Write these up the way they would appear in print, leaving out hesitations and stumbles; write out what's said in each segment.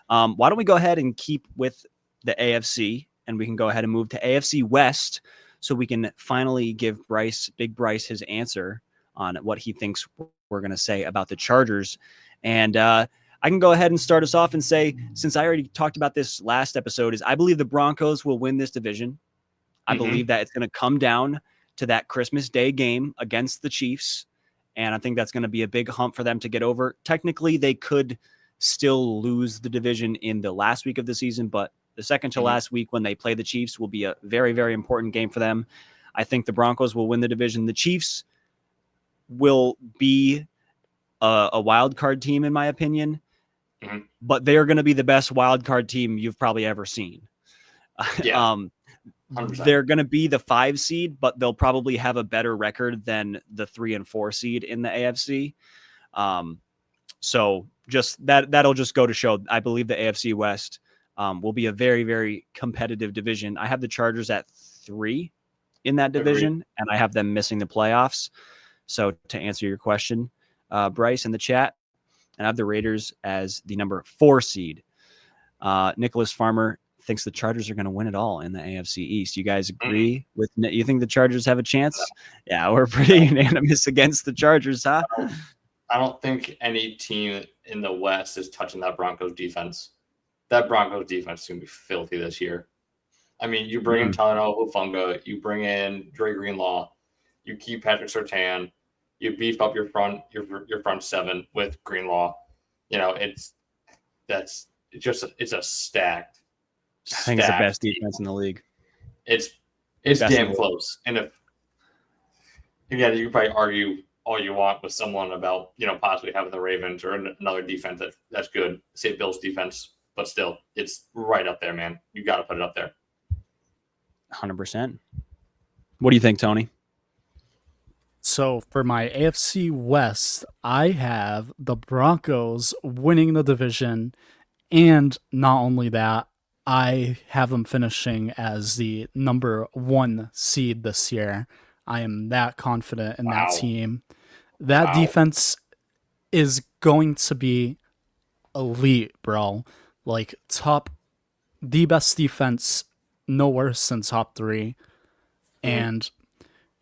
Why don't we go ahead and keep with the AFC, and we can go ahead and move to AFC West so we can finally give Big Bryce, his answer on what he thinks we're going to say about the Chargers. And I can go ahead and start us off and say, since I already talked about this last episode, is I believe the Broncos will win this division. I believe that it's going to come down to that Christmas Day game against the Chiefs. And I think that's going to be a big hump for them to get over. Technically, they could still lose the division in the last week of the season, but the second to last week when they play the Chiefs will be a very, very important game for them. I think the Broncos will win the division. The Chiefs will be a wild card team, in my opinion, but they are going to be the best wild card team you've probably ever seen. Yeah. They're going to be the 5 seed, but they'll probably have a better record than the 3 and 4 seed in the AFC. So just that'll just go to show, I believe the AFC West will be a very, very competitive division. I have the Chargers at 3 in that division, and I have them missing the playoffs. So to answer your question, Bryce in the chat, and I have the Raiders as the number 4 seed. Nicholas Farmer thinks the Chargers are going to win it all in the AFC East. You guys agree with? You think the Chargers have a chance? Yeah, we're pretty unanimous against the Chargers, huh? I don't think any team in the West is touching that Broncos defense. That Broncos defense is going to be filthy this year. I mean, you bring in Talanoa Hufanga, you bring in Dre Greenlaw, you keep Patrick Surtain, you beef up your front 7 with Greenlaw. You know, it's a stacked. I think it's the best defense in the league. It's damn close. And if again, you can probably argue all you want with someone about, possibly having the Ravens or another defense that's good, say Bills defense, but still, it's right up there, man. You got to put it up there. 100%. What do you think, Tony? So for my AFC West, I have the Broncos winning the division, and not only that, I have them finishing as the number 1 seed this year. I am that confident in that team. That defense is going to be elite, bro. Like the best defense, no worse than top 3. And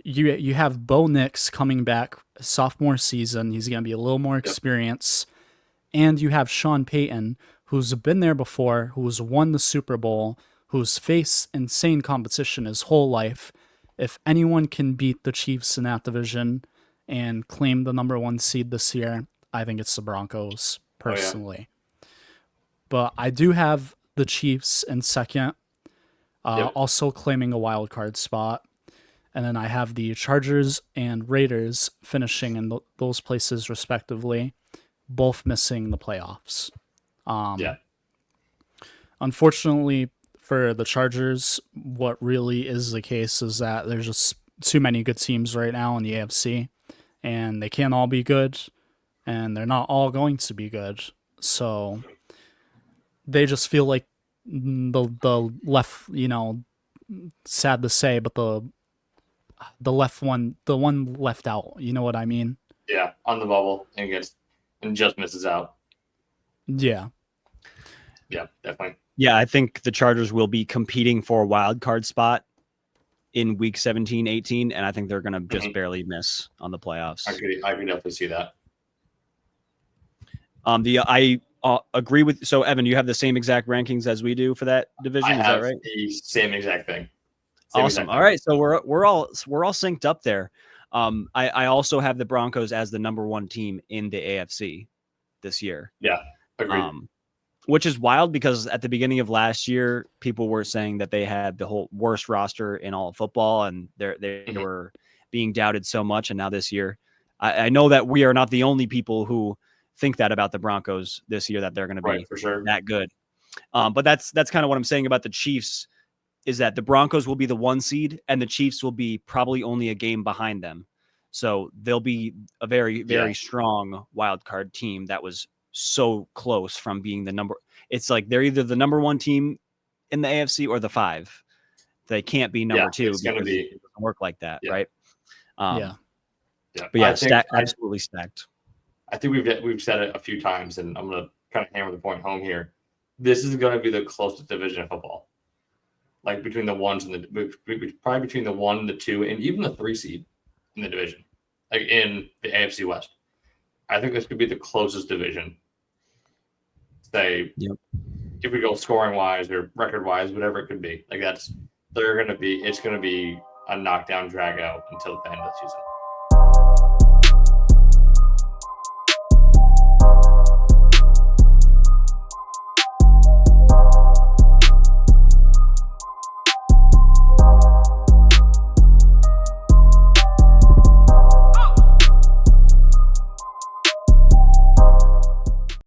you have Bo Nix coming back sophomore season. He's going to be a little more experienced. And you have Sean Payton, who's been there before, who's won the Super Bowl, who's faced insane competition his whole life. If anyone can beat the Chiefs in that division and claim the number 1 seed this year, I think it's the Broncos, personally. But I do have the Chiefs in second, also claiming a wild card spot. And then I have the Chargers and Raiders finishing in those places respectively, both missing the playoffs. Unfortunately for the Chargers, what really is the case is that there's just too many good teams right now in the AFC, and they can't all be good, and they're not all going to be good. So they just feel like the left, sad to say, but the one left out. You know what I mean? Yeah, on the bubble and just misses out. Yeah. Yeah, definitely. Yeah, I think the Chargers will be competing for a wild card spot in week 17, 18, and I think they're going to just barely miss on the playoffs. I could definitely see that. I agree with. So, Evan, you have the same exact rankings as we do for that division. Is that right? The same exact thing. Awesome. All right, so we're all synced up there. I also have the Broncos as the number 1 team in the AFC this year. Yeah, agreed. Which is wild because at the beginning of last year, people were saying that they had the whole worst roster in all of football, and they were being doubted so much. And now this year, I know that we are not the only people who think that about the Broncos this year, that they're going to be for sure that good. But that's kind of what I'm saying about the Chiefs, is that the Broncos will be the 1 seed and the Chiefs will be probably only a game behind them. So they'll be a very, very strong wild card team that was so close from being the number. It's like they're either the number 1 team in the AFC or the 5. They can't be number 2 because it doesn't work like that, right? Yeah. Yeah. But yeah, absolutely stacked. I think we've said it a few times, and I'm going to kind of hammer the point home here. this is going to be the closest division of football. Like between the ones and probably between the 1, the 2, and even the 3 seed in the division, like in the AFC West. I think this could be the closest division. Say, if we go scoring wise or record wise, whatever it could be, like it's going to be a knockdown drag out until the end of the season.